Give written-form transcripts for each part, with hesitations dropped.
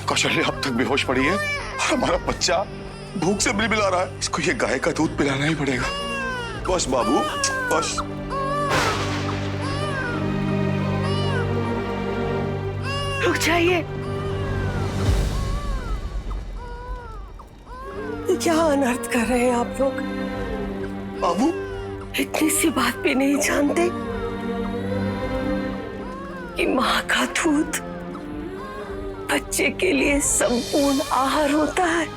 कौशल्या अब तक बेहोश पड़ी है और हमारा बच्चा भूख से बिलबिला रहा है। इसको ये गाय का दूध पिलाना ही पड़ेगा। बस बाबू बस। रुक जाइए। क्या अनर्थ कर रहे हैं आप लोग? बाबू इतनी सी बात भी नहीं जानते कि माँ का दूध बच्चे के लिए संपूर्ण आहार होता है।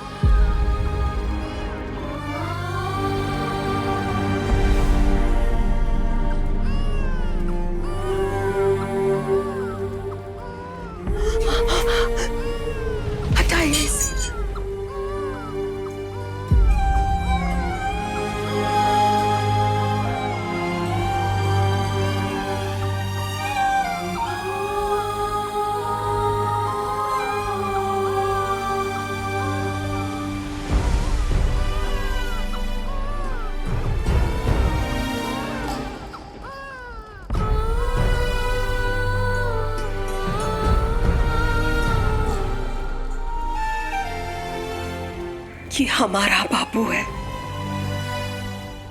हटाइए इसे। ये हमारा बाबू है।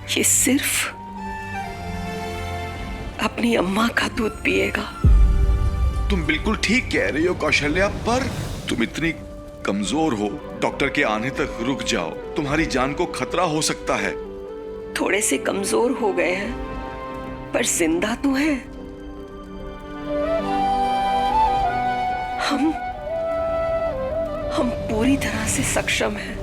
ये सिर्फ अपनी अम्मा का दूध पिएगा। तुम बिल्कुल ठीक कह रही हो कौशल्या, पर तुम इतनी कमजोर हो। डॉक्टर के आने तक रुक जाओ, तुम्हारी जान को खतरा हो सकता है। थोड़े से कमजोर हो गए हैं पर जिंदा तो है। हम पूरी तरह से सक्षम हैं।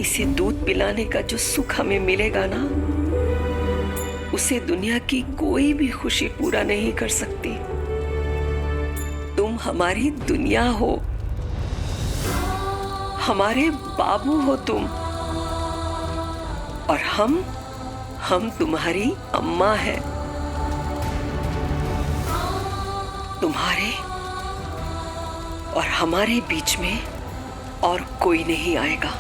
इसे दूध पिलाने का जो सुख हमें मिलेगा ना, उसे दुनिया की कोई भी खुशी पूरा नहीं कर सकती। तुम हमारी दुनिया हो, हमारे बाबू हो तुम, और हम तुम्हारी अम्मा हैं। तुम्हारे और हमारे बीच में और कोई नहीं आएगा।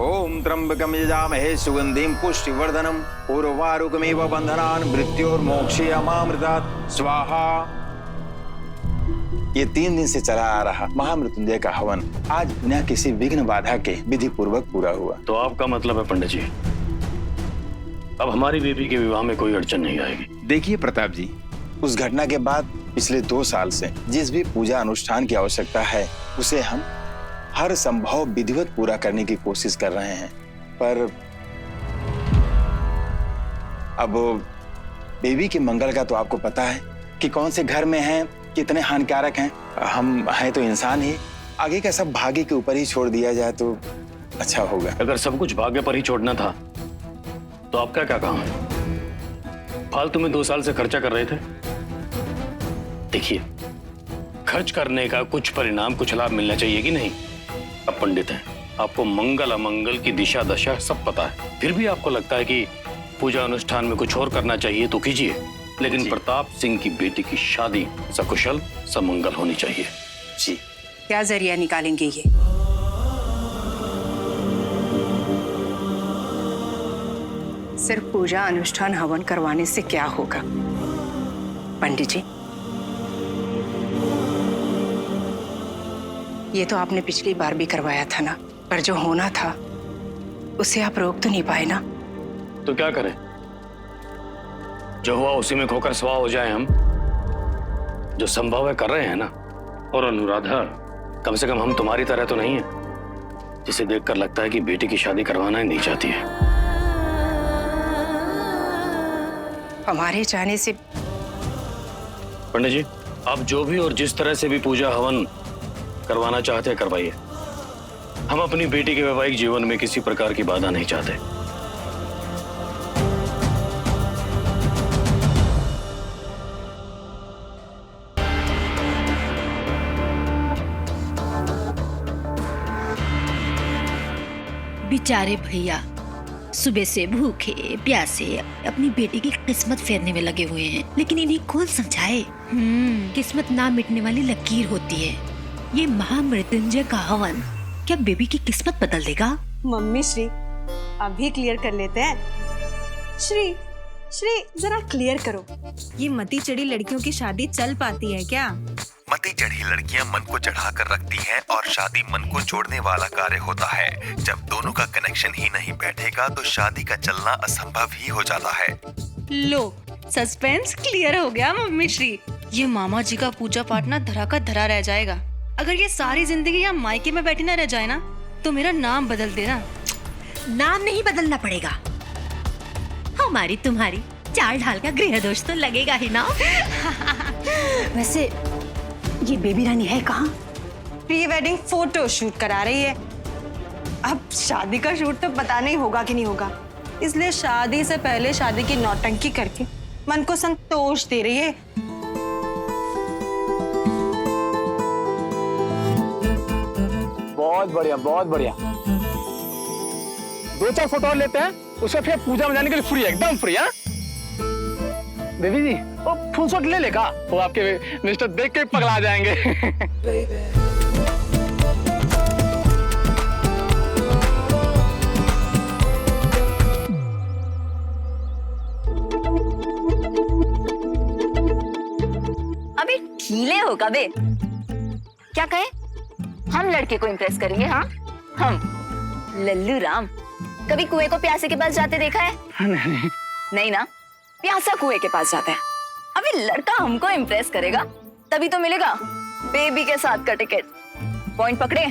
ओम त्र्यंबकं यजामहे सुगंधिं पुष्टिवर्धनम् उर्वारुकमेव बंधनान् मृत्योर्मोक्षयमामृतात् स्वाहा। ये 3 दिन से चला आ रहा महामृत्युंजय का हवन आज बिना किसी विघ्न बाधा के विधि पूर्वक पूरा हुआ। तो आपका मतलब है पंडित जी, अब हमारी बेबी के विवाह में कोई अड़चन नहीं आएगी? देखिए प्रताप जी, उस घटना के बाद पिछले 2 साल से जिस भी पूजा अनुष्ठान की आवश्यकता है उसे हम हर संभव विधिवत पूरा करने की कोशिश कर रहे हैं, पर अब बेबी के मंगल का तो आपको पता है कि कौन से घर में हैं, कितने हानिकारक हैं। हम हैं तो इंसान ही, आगे का सब भाग्य के ऊपर ही छोड़ दिया जाए तो अच्छा होगा। अगर सब कुछ भाग्य पर ही छोड़ना था तो आपका क्या काम है? फालतू में 2 साल से खर्चा कर रहे थे। देखिए, खर्च करने का कुछ परिणाम, कुछ लाभ मिलना चाहिए कि नहीं? अब पंडित हैं, आपको मंगल अमंगल की दिशा दशा सब पता है, फिर भी आपको लगता है कि पूजा अनुष्ठान में कुछ और करना चाहिए तो कीजिए, लेकिन प्रताप सिंह की बेटी की शादी सकुशल समंगल होनी चाहिए। जी। क्या जरिया निकालेंगे ये? सिर्फ पूजा अनुष्ठान हवन करवाने से क्या होगा? पंडित जी, ये तो आपने पिछली बार भी करवाया था ना, पर जो होना था उसे आप रोक तो नहीं पाए ना। तो क्या करें? जो हुआ उसी में खोकर स्वाह हो जाए हम? जो संभव है कर रहे हैं ना। और अनुराधा, कम से कम हम तुम्हारी तरह तो नहीं है जिसे देखकर लगता है कि बेटी की शादी करवाना ही नहीं चाहती है। हमारे चाहने से पंडित जी, आप जो भी और जिस तरह से भी पूजा हवन करवाना चाहते हैं करवाइए। हम अपनी बेटी के वैवाहिक जीवन में किसी प्रकार की बाधा नहीं चाहते। बेचारे भैया सुबह से भूखे प्यासे अपनी बेटी की किस्मत फेरने में लगे हुए हैं, लेकिन इन्हें कौन समझाए? किस्मत ना मिटने वाली लकीर होती है। ये महामृत्युंजय का हवन क्या बेबी की किस्मत बदल देगा? मम्मी श्री, अभी क्लियर कर लेते हैं। श्री श्री जरा क्लियर करो, ये मती चढ़ी लड़कियों की शादी चल पाती है क्या? मती चढ़ी लड़कियां मन को चढ़ा कर रखती हैं और शादी मन को जोड़ने वाला कार्य होता है। जब दोनों का कनेक्शन ही नहीं बैठेगा तो शादी का चलना असंभव ही हो जाता है। लो, सस्पेंस क्लियर हो गया मम्मी श्री। ये मामा जी का पूजा पाठ ना धरा का धरा रह जाएगा। अगर ये सारी जिंदगी यहाँ मायके में बैठी ना रह जाए ना, तो मेरा नाम बदल देना। नाम नहीं बदलना पड़ेगा, हमारी तुम्हारी चाल ढाल का गृह दोष तो लगेगा ही ना। वैसे ये बेबी रानी है कहाँ? प्री वेडिंग फोटो शूट करा रही है। अब शादी का शूट तो पता नहीं होगा कि नहीं होगा, इसलिए शादी से पहले शादी की नौटंकी करके मन को संतोष दे रही है। बहुत बढ़िया, बहुत बढ़िया। 2-4 फोटो और लेते हैं, उसके फिर पूजा में जाने के लिए फ्री, एकदम फ्री। हाँ बेबी जी, वो फुल शॉट ले लेगा, वो आपके मिस्टर देख के पगला जाएंगे। अबे ढीले हो कबे, क्या कहे? हम लड़के को इम्प्रेस करेंगे? हाँ, हम लल्लू राम कभी कुएं को प्यासे के पास जाते देखा है? नहीं ना, प्यासा कुएं के पास जाता है। अबे लड़का हमको इम्प्रेस करेगा तभी तो मिलेगा बेबी के साथ का टिकट। पॉइंट पकड़े?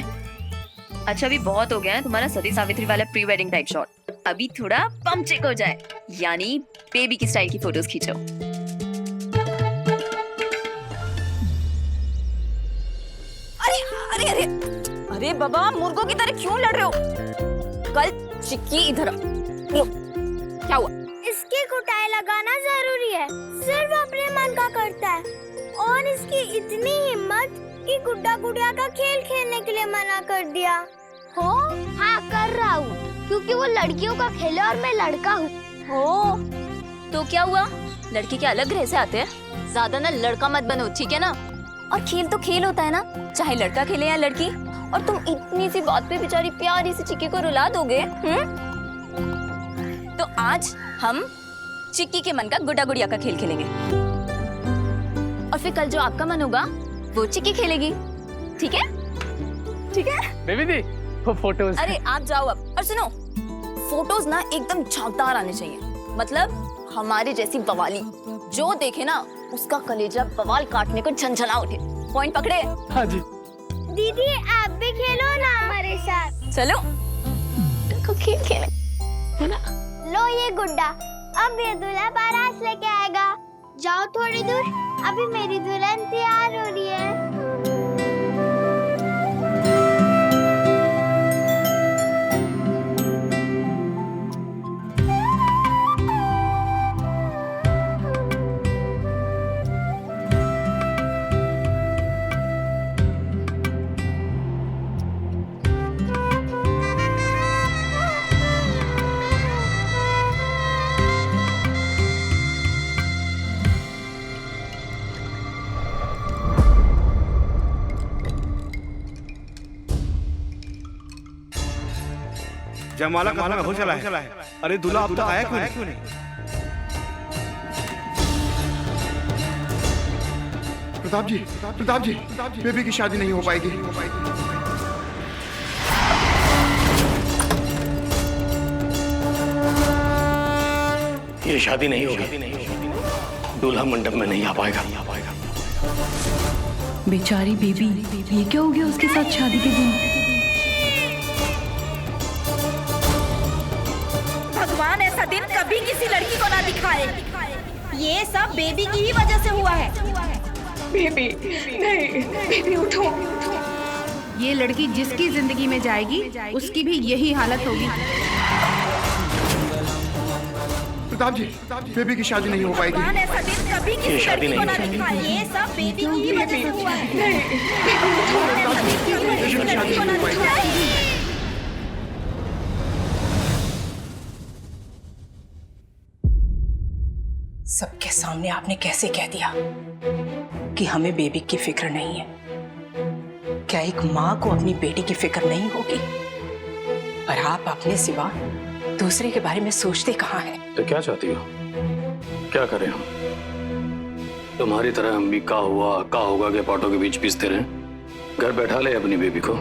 अच्छा अभी बहुत हो गया है तुम्हारा सती सावित्री वाला प्री वेडिंग टाइप शॉट, अभी थोड़ा पंप चेक हो जाए, यानी बेबी की स्टाइल की फोटोज खींचो। अरे अरे अरे अरे बाबा, मुर्गों की तरह क्यों लड़ रहे हो? कल चिक्की इधर लो, क्या हुआ? इसकी कुटाई लगाना जरूरी है, सिर्फ अपने मन का करता है। और इसकी इतनी हिम्मत कि गुड्डा गुड़िया का खेल खेलने के लिए मना कर दिया। हो? हाँ कर रहा हूँ, क्योंकि वो लड़कियों का खेल है और मैं लड़का हूँ। हो तो क्या हुआ, लड़के के अलग ग्रह से आते हैं, ज्यादा ना लड़का मत बनो, ठीक है ना? और खेल तो खेल होता है ना, चाहे लड़का खेले या लड़की। और तुम इतनी सी बात पे बेचारी प्यारी सी चिक्की को रुला दोगे? तो आज हम चिक्की के मन का गुड्डा गुड़िया का खेल खेलेंगे, और फिर कल जो आपका मन होगा वो चिक्की खेलेगी, ठीक है? ठीक है बेबी जी, वो फोटोज। अरे आप जाओ अब। और सुनो, फोटोज ना एकदम झांकदार आने चाहिए, मतलब हमारे जैसी बवाली, जो देखे ना उसका कलेजा बवाल काटने को झंझना उठे। पॉइंट पकड़े? हाँ जी। दीदी आप भी खेलो ना हमारे साथ। चलो खेल खेले, है ना? लो ये गुड्डा, अब ये दूल्हा बारात लेके आएगा। जाओ थोड़ी दूर, अभी मेरी दुल्हन तैयार हो रही है। जयमाला का हो चला है। अरे दूल्हा अब तक आया क्यों नहीं? प्रताप जी, बेबी की शादी नहीं हो पाएगी। ये शादी नहीं होगी, दूल्हा मंडप में नहीं आ पाएगा। बेचारी बेबी, ये क्या हो गया उसके साथ शादी के दिन? भगवान ऐसा दिन कभी किसी लड़की को ना दिखाए। ये सब बेबी की ही वजह से हुआ है। बेबी नहीं, बेबी उठो। ये लड़की जिसकी जिंदगी में जाएगी उसकी भी यही हालत होगी। प्रताप जी, बेबी की शादी नहीं हो पाएगी। भगवान ऐसा दिन कभी किसी लड़की को ना दिखाए। ये सब बेबी की ही वजह से हुआ है। सबके सामने आपने कैसे कह दिया कि हमें बेबी की फिक्र नहीं है? क्या एक माँ को अपनी बेटी की फिक्र नहीं होगी? पर आप अपने सिवा दूसरे के बारे में सोचते कहाँ हैं? तो क्या चाहती हो? क्या करें हम? तुम्हारी तरह हम भी का होगा के पाटों के बीच पीसते रहे? घर बैठा ले अपनी बेबी को,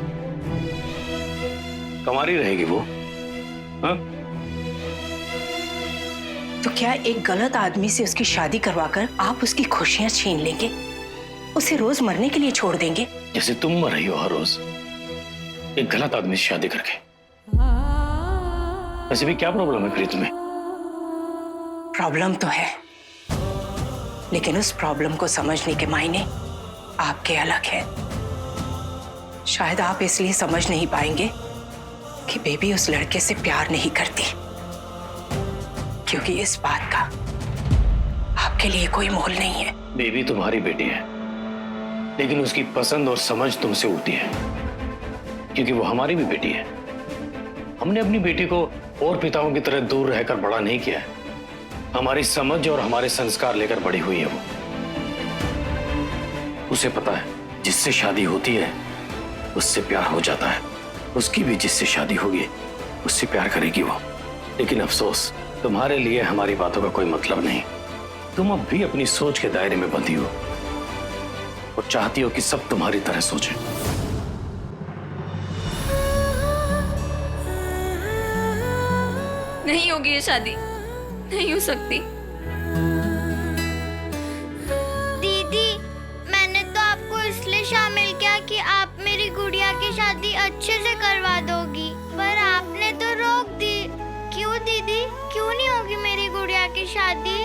कमारी रहेगी वो। हाँ? तो क्या एक गलत आदमी से उसकी शादी करवाकर आप उसकी खुशियां छीन लेंगे? उसे रोज मरने के लिए छोड़ देंगे? जैसे तुम मर रही हो हर रोज एक गलत आदमी से शादी करके। वैसे भी क्या प्रॉब्लम है फिर तुम्हें? प्रॉब्लम तो है, लेकिन उस प्रॉब्लम को समझने के मायने आपके अलग हैं। शायद आप इसलिए समझ नहीं पाएंगे कि बेबी उस लड़के से प्यार नहीं करती, क्योंकि इस बात का आपके लिए कोई मोल नहीं है। बेबी तुम्हारी बेटी है, लेकिन उसकी पसंद और समझ तुमसे उल्टी है, क्योंकि वो हमारी भी बेटी है। हमने अपनी बेटी को और पिताओं की तरह दूर रहकर बड़ा नहीं किया है। हमारी समझ और हमारे संस्कार लेकर बड़ी हुई है वो। उसे पता है जिससे शादी होती है उससे प्यार हो जाता है। उसकी भी जिससे शादी होगी उससे प्यार करेगी वो। लेकिन अफसोस, तुम्हारे लिए हमारी बातों का कोई मतलब नहीं। तुम अब भी अपनी सोच के दायरे में बंधी हो और चाहती हो कि सब तुम्हारी तरह सोचें। नहीं होगी ये शादी, नहीं हो सकती। दीदी, मैंने तो आपको इसलिए शामिल किया कि आप मेरी गुड़िया की शादी अच्छे से करवा दोगी, पर आपने तो रोक दी। क्यों दीदी, क्यों नहीं होगी मेरी गुड़िया की शादी?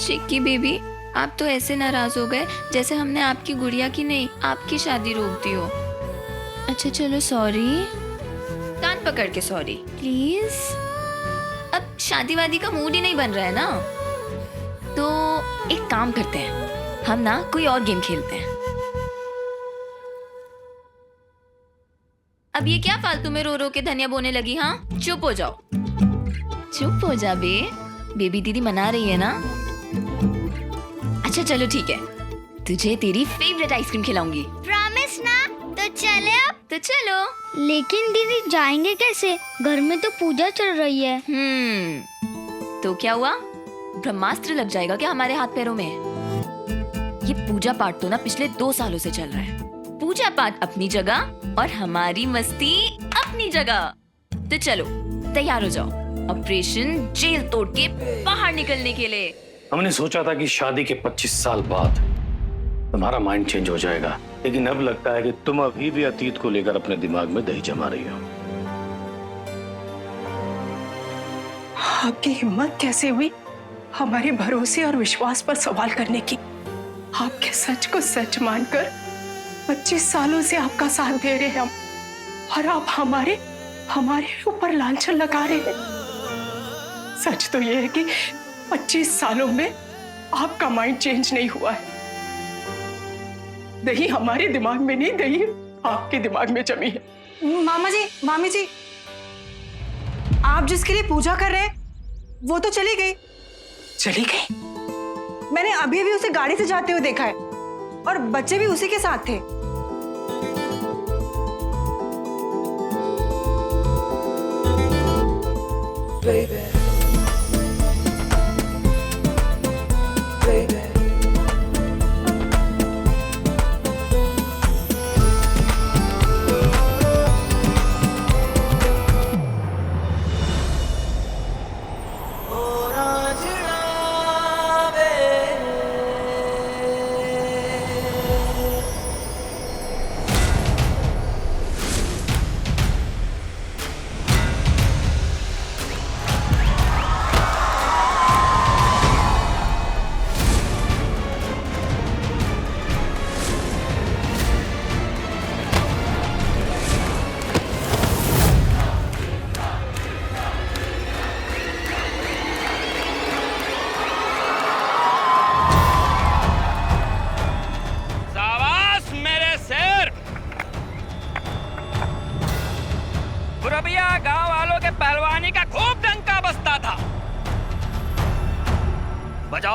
चिक्की बेबी, आप तो ऐसे नाराज हो गए जैसे हमने आपकी गुड़िया की नहीं आपकी शादी रोक दी हो। अच्छा चलो सॉरी, कान पकड़ के सॉरी प्लीज। अब शादी वादी का मूड ही नहीं बन रहा है ना, तो एक काम करते हैं, हम ना कोई और गेम खेलते हैं। अब ये क्या फालतू में रो रो के धनिया बोने लगी? हाँ चुप हो जाओ, चुप हो जा बे, बेबी दीदी मना रही है ना। अच्छा चलो ठीक है, तुझे तेरी फेवरेट आइसक्रीम खिलाऊंगी। प्रॉमिस ना? तो चले अब? तो चलो। लेकिन दीदी जाएंगे कैसे? घर में तो पूजा चल रही है। तो क्या हुआ? ब्रह्मास्त्र लग जाएगा क्या हमारे हाथ पैरों में? ये पूजा पाठ तो ना पिछले 2 सालों से चल रहा है। पूजा पाठ अपनी जगह और हमारी मस्ती अपनी जगह। तो चलो तैयार हो जाओ, ऑपरेशन जेल तोड़ के बाहर निकलने के लिए। हमने सोचा था कि शादी के 25 साल बाद तुम्हारा माइंड चेंज हो जाएगा, लेकिन अब लगता है कि तुम अभी भी अतीत को लेकर अपने दिमाग में दही जमा रही हो। आपकी हिम्मत कैसे हुई हमारे भरोसे और विश्वास पर सवाल करने की? आपके सच को सच मानकर 25 सालों से आपका साथ दे रहे हैं हम, और आप हमारे ऊपर लांछन लगा रहे हैं। सच तो ये है कि 25 सालों में आपका माइंड चेंज नहीं हुआ है। दही हमारे दिमाग में नहीं, दही आपके दिमाग में जमी है। मामा जी, मामी जी, आप जिसके लिए पूजा कर रहे हैं वो तो चली गई। चली गई? मैंने अभी भी उसे गाड़ी से जाते हुए देखा है, और बच्चे भी उसी के साथ थे।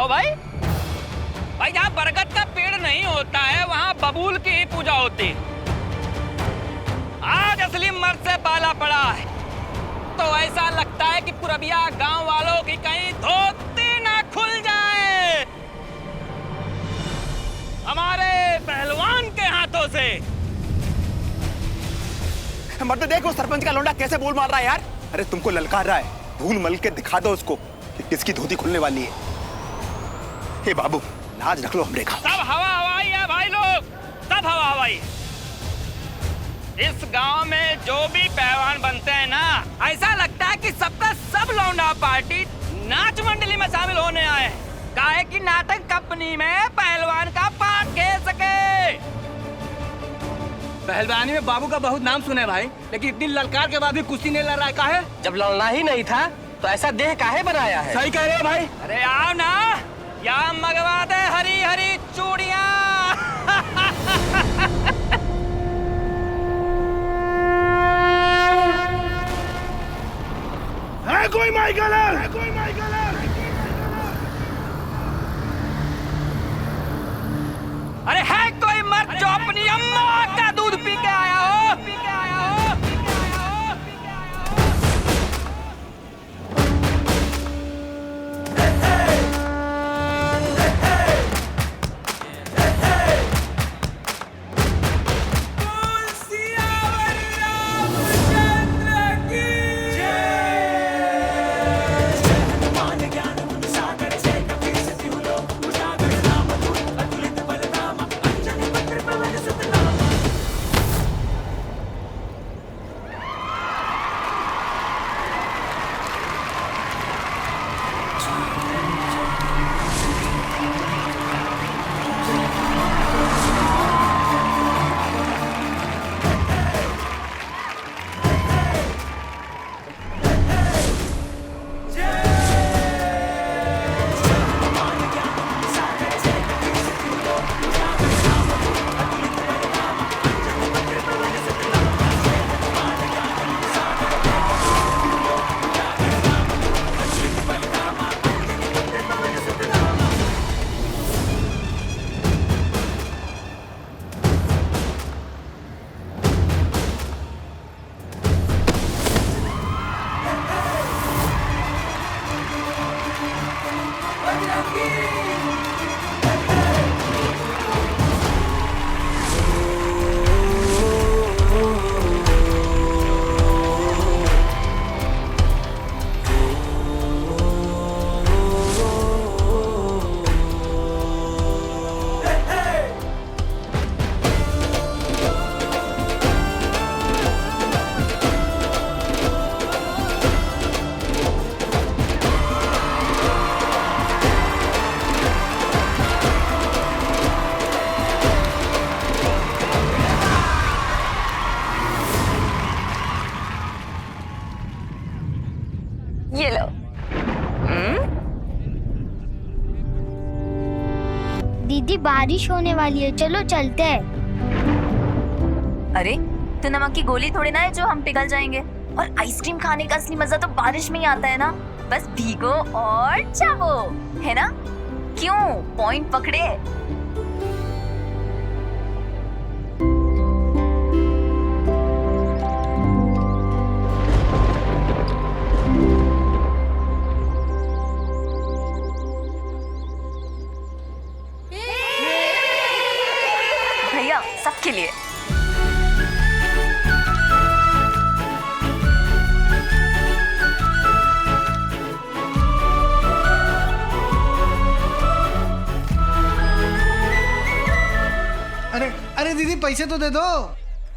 बताओ भाई। भाई जहाँ बरगद का पेड़ नहीं होता है वहाँ बबूल की ही पूजा होती है। आज असली मर्द से पाला पड़ा है तो ऐसा लगता है कि पुरबिया गांव वालों की कहीं धोती ना खुल जाए हमारे पहलवान के हाथों से। मर्द देखो सरपंच का लौंडा कैसे बोल मार रहा है यार। अरे तुमको ललकार रहा है, धूल मल के दिखा दो उसको कि किसकी धोती खुलने वाली है। हे बाबू लाज रख लो हमरे का। सब हवा हवाई है भाई लोग, सब हवा हवाई है। इस गांव में जो भी पहलवान बनते हैं ना, ऐसा लगता है कि सबका सब लौंडा पार्टी नाच मंडली में शामिल होने आए हैं। काहे की नाटक कंपनी में पहलवान का पार्ट खेल सके। पहलवानी में बाबू का बहुत नाम सुना है भाई, लेकिन इतनी ललकार के बाद भी कुश्ती नहीं लड़ रहा है। काहे? जब लड़ना ही नहीं था तो ऐसा देह काहे बनाया है? सही कह रहे हो भाई। अरे आओ ना, या मंगवा दे हरी हरी चूड़ियां। है कोई माई कलर? है कोई माई कलर? अरे है कोई मर्द जो अपनी अम्मा का दूध पी के आया हो? ये लो। दीदी बारिश होने वाली है, चलो चलते हैं। अरे तो नमक की गोली थोड़ी ना है जो हम पिघल जाएंगे। और आइसक्रीम खाने का असली मजा तो बारिश में ही आता है ना। बस भीगो और चावो, है ना? क्यों? पॉइंट पकड़े। भैया सबके लिए। अरे अरे दीदी पैसे तो दे दो।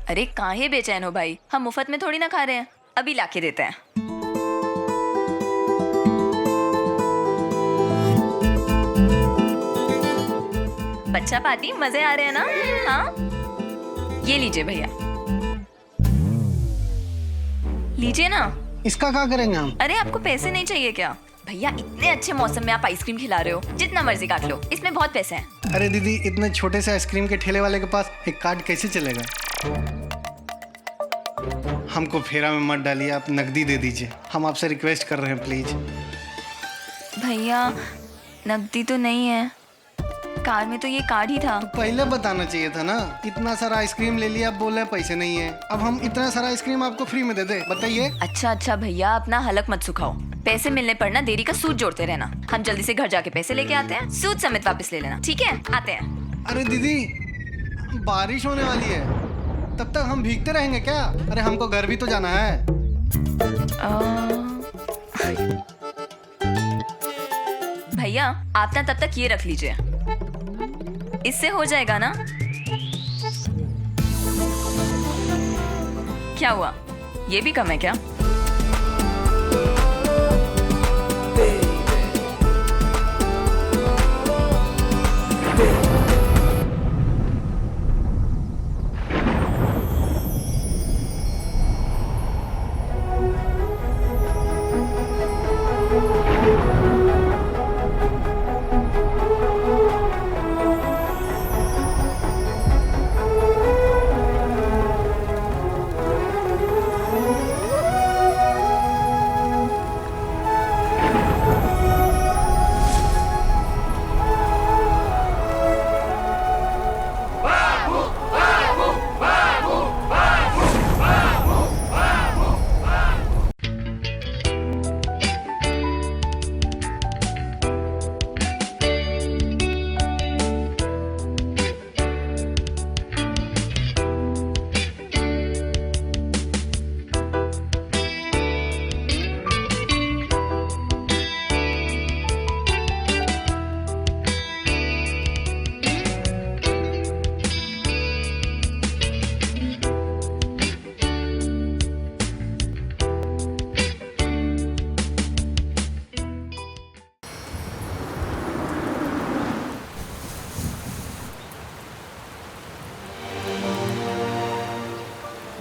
अरे काहे बेचैन हो भाई, हम मुफ्त में थोड़ी ना खा रहे हैं, अभी लाके देते हैं। बच्चा पार्टी मजे आ रहे हैं ना? हाँ ये लीजिए भैया, लीजिए ना। इसका क्या करेंगे हम? अरे आपको पैसे नहीं चाहिए क्या? भैया इतने अच्छे मौसम में आप आइसक्रीम खिला रहे हो, जितना मर्जी काट लो, इसमें बहुत पैसे हैं। अरे दीदी इतने छोटे से आइसक्रीम के ठेले वाले के पास एक कार्ड कैसे चलेगा? हमको फेरा में मत डालिए, आप नकदी दे दीजिए, हम आपसे रिक्वेस्ट कर रहे हैं प्लीज। भैया नकदी तो नहीं है, कार में तो ये कार्ड ही था। पहले बताना चाहिए था ना। इतना सारा आइसक्रीम ले लिया, अब बोले पैसे नहीं है। अब हम इतना सारा आइसक्रीम आपको फ्री में दे दे, बताइए। अच्छा भैया, अपना हलक मत सुखाओ। पैसे मिलने पर ना देरी का सूद जोड़ते रहना। हम जल्दी से घर जाके पैसे लेके आते हैं, सूद समेत वापस ले लेना, ठीक है? आते हैं। अरे दीदी, बारिश होने वाली है, तब तक हम भीगते रहेंगे क्या? अरे हमको घर भी तो जाना है। भैया आप ना तब तक ये रख लीजिए, इससे हो जाएगा ना? क्या हुआ, ये भी कम है क्या?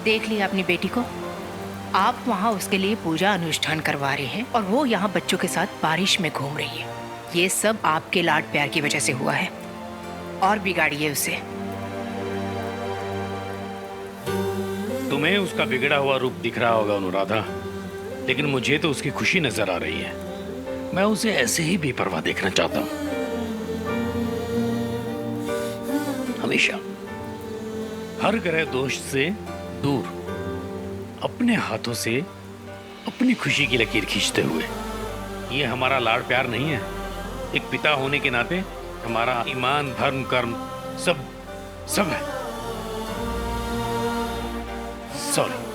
देख लिया अपनी बेटी को, आप वहाँ उसके लिए पूजा अनुष्ठान करवा रहे हैं और वो यहाँ बच्चों के साथ बारिश में घूम रही है। ये सब आपके लाड प्यार की वजह से हुआ है, और बिगाड़िए उसे। तुम्हें उसका बिगड़ा हुआ रूप दिख रहा होगा अनुराधा, लेकिन मुझे तो उसकी खुशी नजर आ रही है। मैं उसे ऐसे ही बेपरवाह देखना चाहता हूँ, हमेशा हर ग्रह दोष से दूर, अपने हाथों से अपनी खुशी की लकीर खींचते हुए। ये हमारा लाड़ प्यार नहीं है, एक पिता होने के नाते हमारा ईमान, धर्म, कर्म सब है। सॉरी।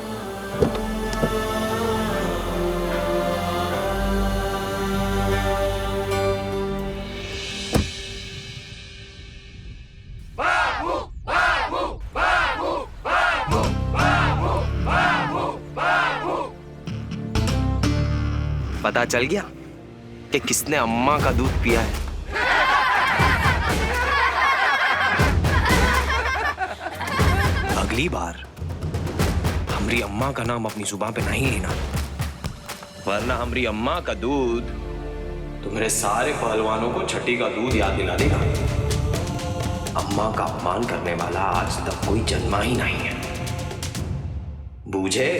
पता चल गया कि किसने अम्मा का दूध पिया है? अगली बार हमारी अम्मा का नाम अपनी जुबान पे नहीं लेना, वरना हमारी अम्मा का दूध तुम्हारे सारे पहलवानों को छठी का दूध याद दिला देगा। अम्मा का अपमान करने वाला आज तक कोई जन्मा ही नहीं है, बूझे?